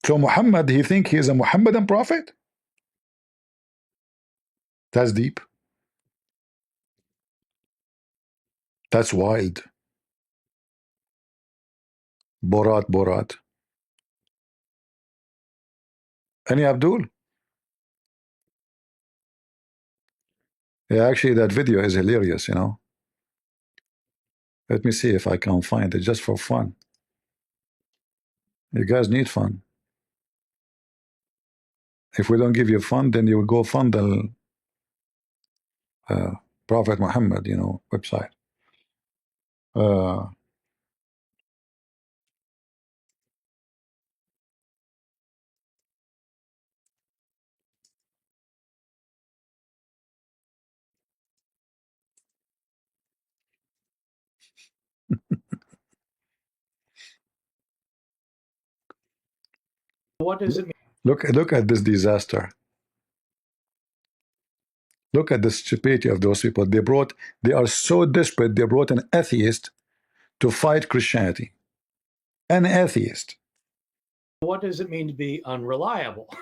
So Muhammad, he think he is a Muhammadan prophet? That's deep. That's wild. Borat, Borat. Any Abdul? Yeah, actually, that video is hilarious, you know. Let me see if I can find it just for fun. You guys need fun. If we don't give you fun, then you will go fund the Prophet Muhammad, you know, website. Uh, What does it mean? look at this disaster. Look at the stupidity of those people. They are so desperate, they brought an atheist to fight Christianity. An atheist. What does it mean to be unreliable?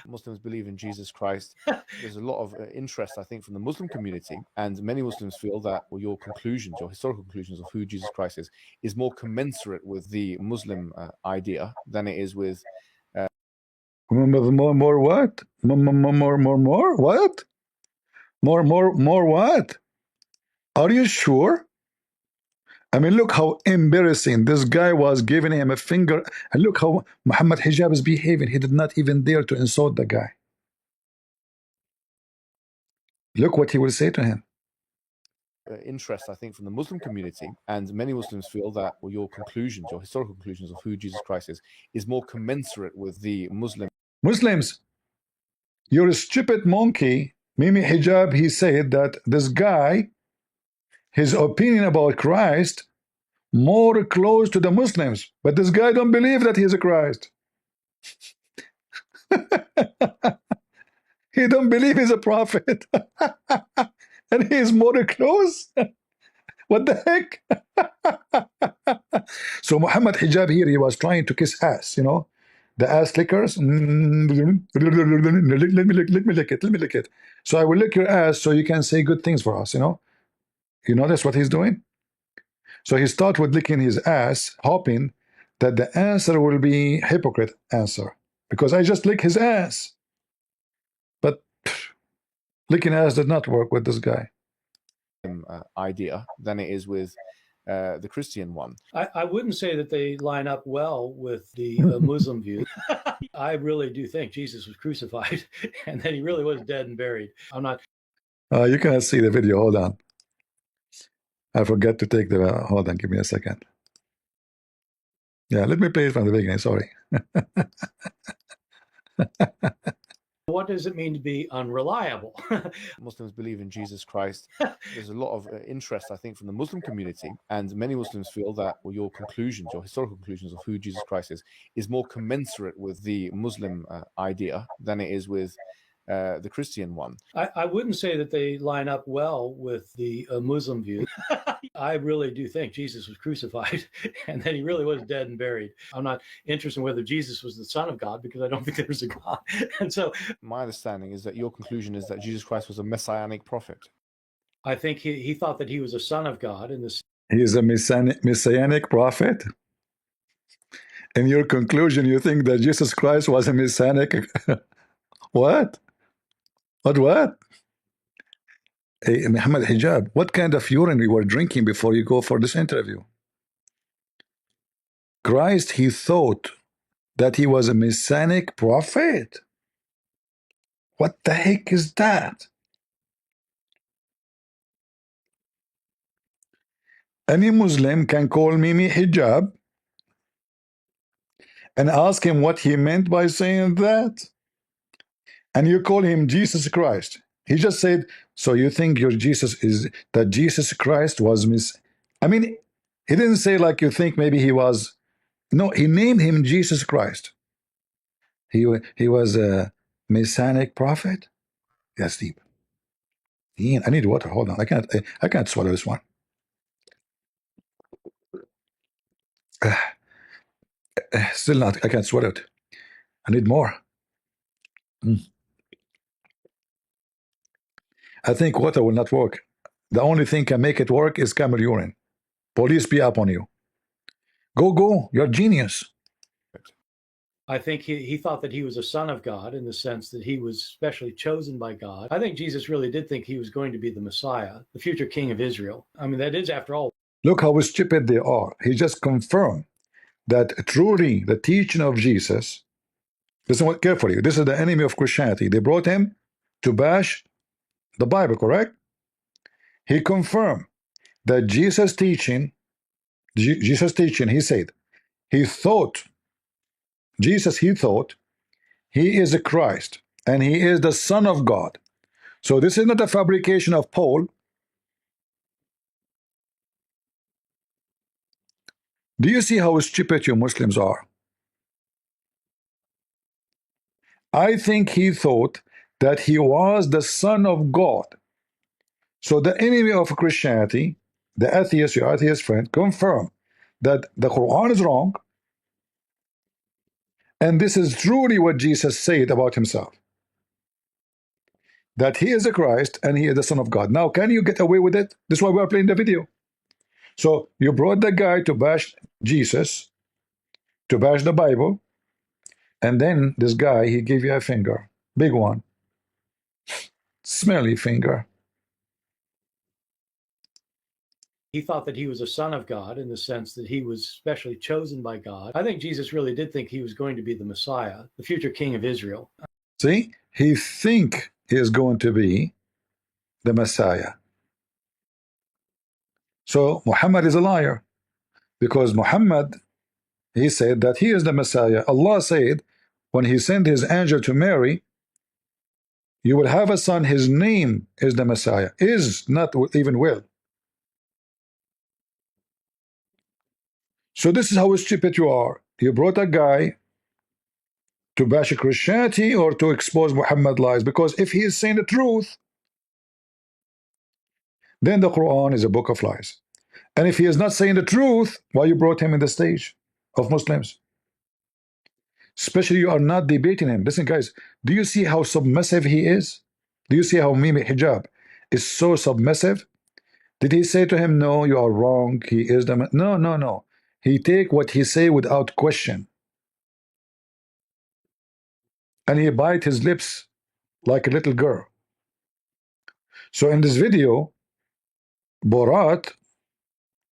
Muslims believe in Jesus Christ. There's a lot of interest, I think, from the Muslim community, and many Muslims feel that your conclusions, your historical conclusions of who Jesus Christ is more commensurate with the Muslim idea than it is with More what? More what? More what? Are you sure? I mean, look how embarrassing. This guy was giving him a finger. And look how Mohammed Hijab is behaving. He did not even dare to insult the guy. Look what he will say to him. interest, I think, from the Muslim community, and many Muslims feel that your conclusions, your historical conclusions of who Jesus Christ is more commensurate with the Muslims, you're a stupid monkey. Mimi Hijab, he said that this guy, his opinion about Christ, more close to the Muslims. But this guy don't believe that he's a Christ. He don't believe he's a prophet. And he's more close. What the heck? So Muhammad Hijab here, he was trying to kiss ass, you know, the ass lickers. Let me lick it. So I will lick your ass so you can say good things for us, you know. You notice what he's doing? So he starts with licking his ass, hoping that the answer will be hypocrite answer, because I just lick his ass. But licking ass did not work with this guy. idea than it is with the Christian one. I wouldn't say that they line up well with the Muslim view. I really do think Jesus was crucified and that he really was dead and buried. I'm not. You cannot see the video. Hold on. I forgot to take the. Hold on. Give me a second. Yeah, let me play it from the beginning. Sorry. What does it mean to be unreliable? Muslims believe in Jesus Christ. There's a lot of interest, I think, from the Muslim community, and many Muslims feel that your conclusions, your historical conclusions of who Jesus Christ is more commensurate with the Muslim idea than it is with the Christian one. I wouldn't say that they line up well with the Muslim view. I really do think Jesus was crucified and that he really was dead and buried. I'm not interested in whether Jesus was the Son of God, because I don't think there was a God. And so my understanding is that your conclusion is that Jesus Christ was a messianic prophet. I think he thought that he was a son of God. In this, he is a messianic prophet. In your conclusion, you think that Jesus Christ was a messianic? What? What? Hey, Mohammed Hijab, what kind of urine you were drinking before you go for this interview? Christ, he thought that he was a messianic prophet. What the heck is that? Any Muslim can call Mimi Hijab and ask him what he meant by saying that. And you call him Jesus Christ. He just said, so you think your Jesus is that Jesus Christ was I mean, he didn't say like you think maybe he was. No, he named him Jesus Christ. He was a messianic prophet. That's deep. I need water. Hold on. I can't swallow this one. Still not. I can't swallow it. I need more. I think water will not work. The only thing can make it work is camel urine. Police be up on you. Go. You're a genius. I think he thought that he was a son of God in the sense that he was specially chosen by God. I think Jesus really did think he was going to be the Messiah, the future king of Israel. I mean, that is, after all. Look how stupid they are. He just confirmed that truly the teaching of Jesus, listen carefully, this is the enemy of Christianity. They brought him to bash the Bible, correct? He confirmed that Jesus' teaching, he said, he thought he is a Christ and he is the Son of God. So this is not a fabrication of Paul. Do you see how stupid you Muslims are? I think he thought that he was the Son of God. So the enemy of Christianity, the atheist, your atheist friend, confirmed that the Quran is wrong, and this is truly what Jesus said about himself, that he is the Christ and he is the Son of God. Now, can you get away with it? This is why we are playing the video. So you brought the guy to bash Jesus, to bash the Bible, and then this guy, he gave you a finger, big one, smelly finger. He thought that he was a son of God in the sense that he was specially chosen by God. I think Jesus really did think he was going to be the Messiah, the future king of Israel. See, he think he is going to be the Messiah. So Muhammad is a liar, because Muhammad, he said that he is the Messiah. Allah said when he sent his angel to Mary, you will have a son, his name is the Messiah. Is not even will. So this is how stupid you are. You brought a guy to bash Christianity or to expose Muhammad lies, because if he is saying the truth, then the Quran is a book of lies. And if he is not saying the truth, why you brought him in the stage of Muslims? Especially you are not debating him. Listen, guys, do you see how submissive he is? Do you see how Mohammed Hijab is so submissive? Did he say to him, no, you are wrong, he is the man? No. He take what he say without question. And he bite his lips like a little girl. So in this video, Borat,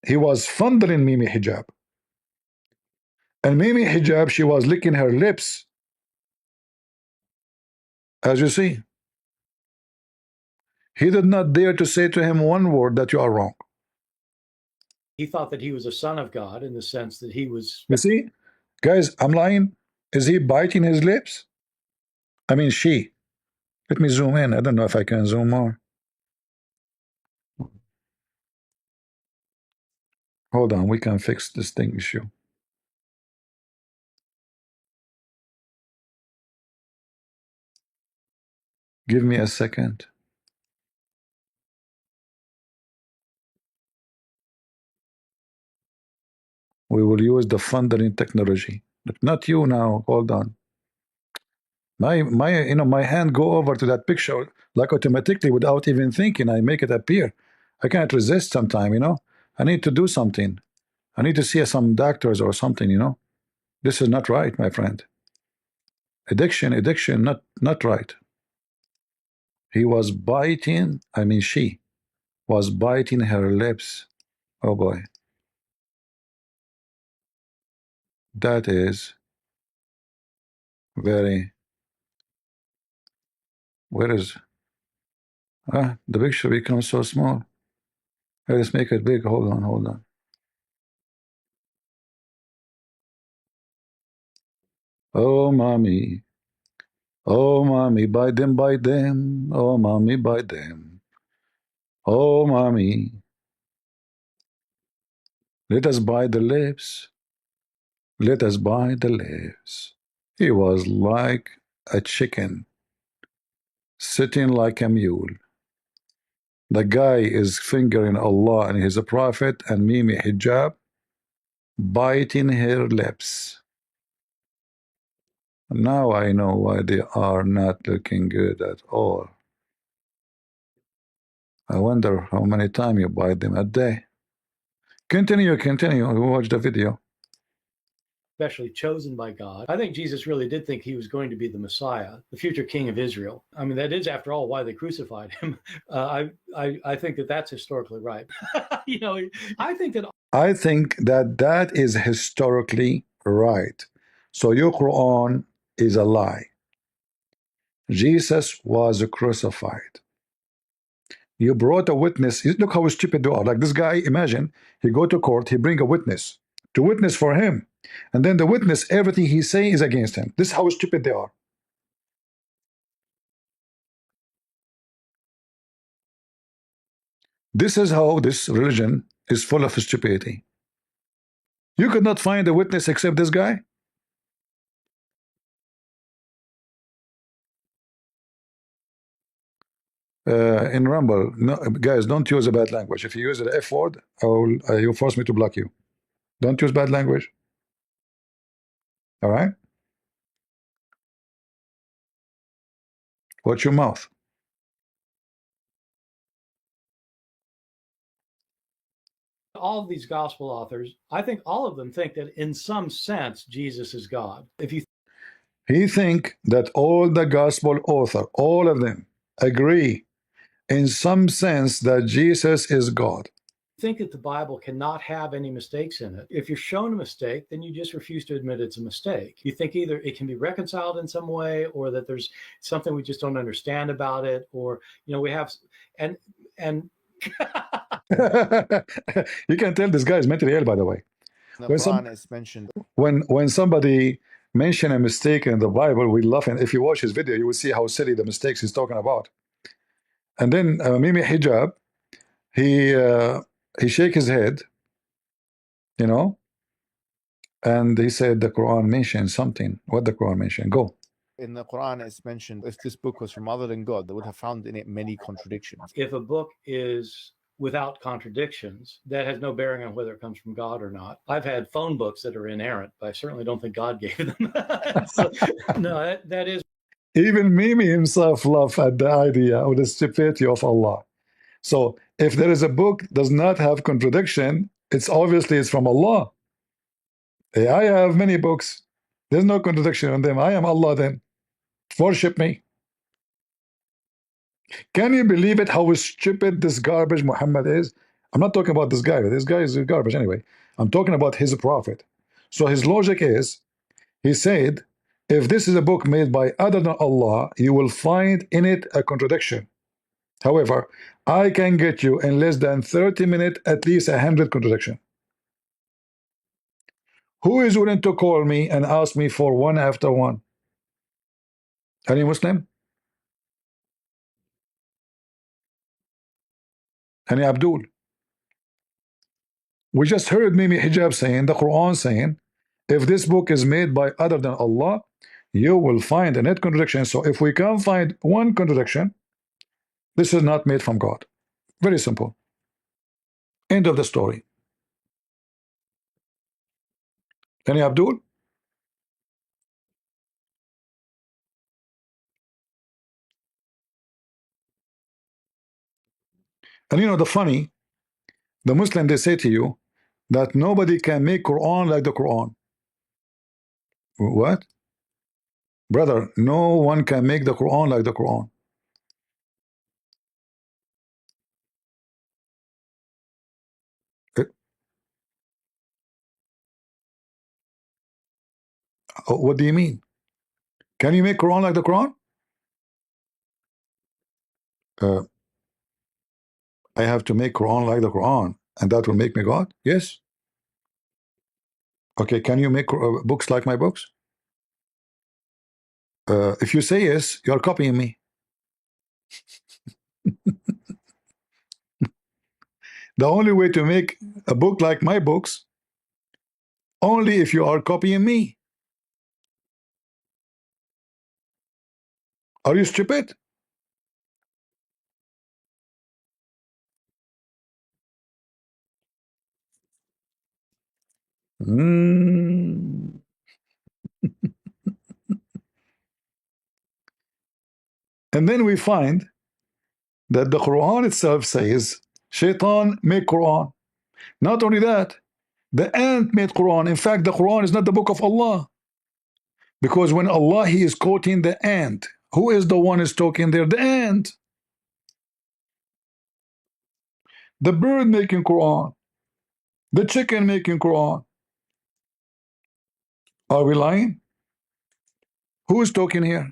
he was fondling Mimi Hijab. And Mimi Hijab, she was licking her lips, as you see. He did not dare to say to him one word that you are wrong. He thought that he was a son of God in the sense that he was. You see, guys, I'm lying. Is he biting his lips? I mean, she. Let me zoom in. I don't know if I can zoom more. Hold on, we can fix this thing issue. Give me a second. We will use the fundering technology. But not you now. Hold on. My hand go over to that picture like automatically without even thinking. I make it appear. I can't resist sometime. I need to do something. I need to see some doctors or something. This is not right, my friend. Addiction, not right. He was biting, I mean she was biting her lips. Oh boy. That is very, where is, the picture becomes so small. Let's make it big. Hold on. Oh, mommy. Oh, mommy, bite them. Oh, mommy, bite them. Oh, mommy. Let us bite the lips. Let us bite the lips. He was like a chicken, sitting like a mule. The guy is fingering Allah and his prophet, and Mimi Hijab biting her lips. Now I know why they are not looking good at all. I wonder how many times you buy them a day. Continue, watch the video. Especially chosen by God. I think Jesus really did think he was going to be the Messiah, the future king of Israel. I mean, that is, after all, why they crucified him. I think that that's historically right. You know, I think that that is historically right. So your Quran is a lie. Jesus was crucified. You brought a witness. Look how stupid they are. Like this guy, imagine, he go to court, he bring a witness to witness for him. And then the witness, everything he say is against him. This is how stupid they are. This is how this religion is full of stupidity. You could not find a witness except this guy. In Rumble, no, guys, don't use a bad language. If you use the F word, you'll force me to block you. Don't use bad language. All right? Watch your mouth. all of these gospel authors, I think all of them think that in some sense Jesus is God. If you He think that all the gospel author, all of them, agree in some sense that Jesus is God. think that the Bible cannot have any mistakes in it, if you're shown a mistake, then you just refuse to admit it's a mistake. You think either it can be reconciled in some way, or that there's something we just don't understand about it, or we have and You can tell this guy is mentally ill, by the way. The When Quran is mentioned. when somebody mention a mistake in the Bible, we laugh. And if you watch his video, you will see how silly the mistakes he's talking about. And then Mimi Hijab, he shake his head, and he said the Quran mentioned something. What the Quran mentioned? Go. In the Quran, it's mentioned if this book was from other than God, they would have found in it many contradictions. If a book is without contradictions, that has no bearing on whether it comes from God or not. I've had phone books that are inerrant, but I certainly don't think God gave them. So, no, that is. Even Mimi himself laughed at the idea of the stupidity of Allah. So if there is a book does not have contradiction, it's obviously from Allah. I have many books. There's no contradiction in them. I am Allah then. Worship me. Can you believe it how stupid this garbage Muhammad is? I'm not talking about this guy. This guy is garbage anyway. I'm talking about his prophet. So his logic is, he said, if this is a book made by other than Allah, you will find in it a contradiction. However, I can get you in less than 30 minutes at least 100 contradiction. Who is willing to call me and ask me for one after one? Any Muslim? Any Abdul? We just heard Mimi Hijab saying, the Quran saying, if this book is made by other than Allah, you will find a net contradiction. So if we can't find one contradiction, this is not made from God. Very simple. End of the story. Any Abdul? And the Muslim, they say to you that nobody can make Quran like the Quran. What? Brother, no one can make the Quran like the Quran. Eh, what do you mean? Can you make Quran like the Quran? Uh, I have to make Quran like the Quran, and that will make me God? Yes. Okay, can you make books like my books? If you say yes, you're copying me. The only way to make a book like my books, only if you are copying me. Are you stupid? Mm. And then we find that the Quran itself says, Shaitan made Quran. Not only that, the ant made Quran. In fact, the Quran is not the book of Allah. Because when Allah, He is quoting the ant, who is the one is talking there? The ant. The bird making Quran. The chicken making Quran. Are we lying? Who is talking here?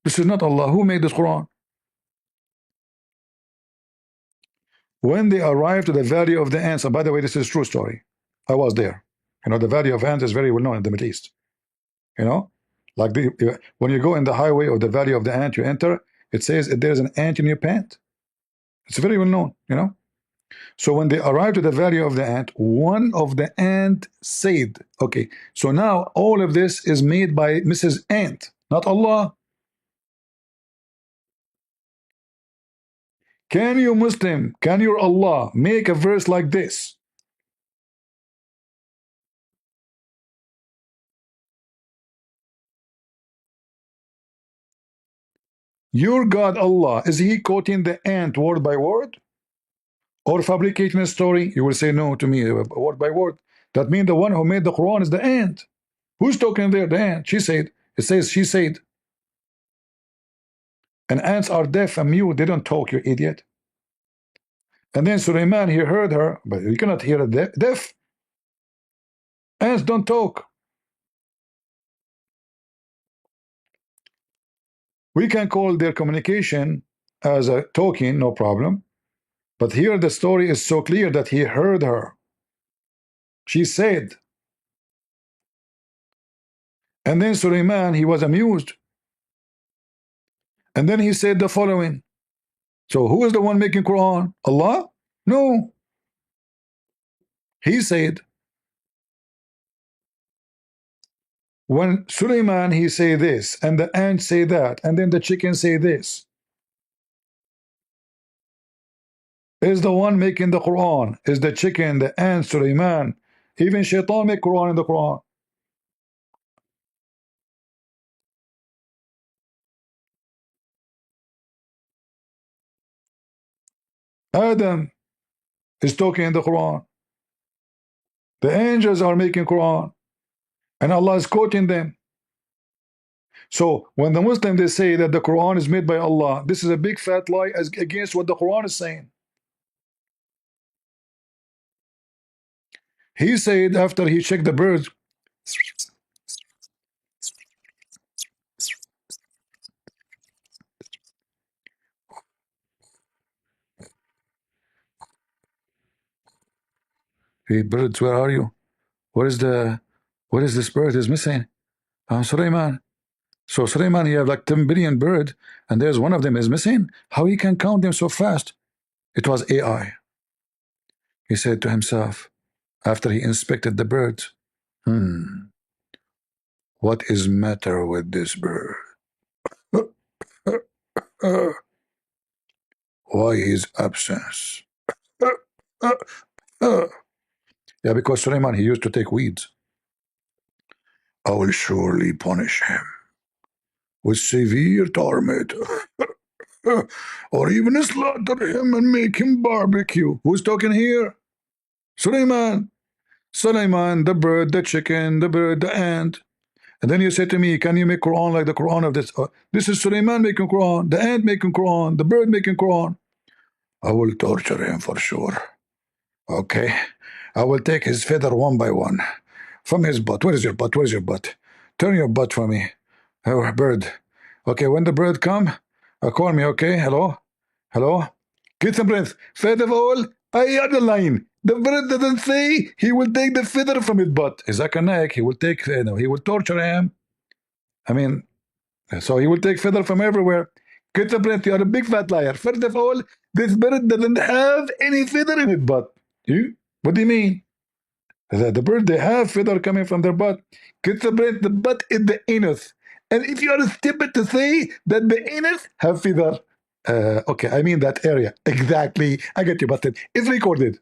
This is not Allah. Who made this Quran? When they arrived to the valley of the ants, and by the way, this is a true story. I was there. You know, the valley of ants is very well known in the Middle East. You know, like when you go in the highway of the valley of the ant, you enter, it says there's an ant in your pant. It's very well known, you know. So when they arrived to the valley of the ant, one of the ant said, okay, so now all of this is made by Mrs. Ant, not Allah. Can you Muslim, can your Allah make a verse like this? Your God Allah, is He quoting the ant word by word? Or fabricating a story? You will say no to me, word by word. That means the one who made the Quran is the ant. Who's talking there? The ant. She said. It says she said. And ants are deaf and mute. They don't talk, you idiot. And then Suleiman, he heard her, but you cannot hear a deaf. Ants don't talk. We can call their communication as a talking, no problem. But here the story is so clear that he heard her. She said. And then Suleiman, he was amused. And then he said the following. So who is the one making Quran? Allah? No. He said, when Suleiman, he say this, and the ant say that, and then the chicken say this, is the one making the Quran, is the chicken, the ant, Suleiman. Even Shaitan make Quran in the Quran. Adam is talking in the Quran. The angels are making Quran. And Allah is quoting them. So when the Muslim, they say that the Quran is made by Allah, this is a big fat lie against what the Quran is saying. He said after he checked the birds, hey birds, where are you? What is this bird is missing? Suleiman. So Suleiman, he have like 10 billion bird, and there's one of them is missing. How he can count them so fast? It was AI. He said to himself, after he inspected the birds, what is matter with this bird? Why his absence? Yeah, because Suleiman, he used to take weeds. I will surely punish him with severe torment, or even slaughter him and make him barbecue. Who's talking here? Suleiman. Suleiman, the bird, the chicken, the bird, the ant. And then you say to me, can you make Quran like the Quran of this? This is Suleiman making Quran, the ant making Quran, the bird making Quran. I will torture him for sure. Okay. I will take his feather one by one from his butt. Where is your butt? Where is your butt? Turn your butt for me. Oh, bird. Okay, when the bird come, call me, okay? Hello? Hello? Get some breath. First of all, I underline. The bird doesn't say he will take the feather from his butt. He will take, he will torture him. I mean, so he will take feather from everywhere. Get the breath. You are a big fat liar. First of all, this bird doesn't have any feather in its butt. You? What do you mean? The bird, they have feather coming from their butt. Get the breath. The butt is the anus. And if you are stupid to say that the anus have feather, okay, I mean that area. Exactly. I get you busted. It's recorded.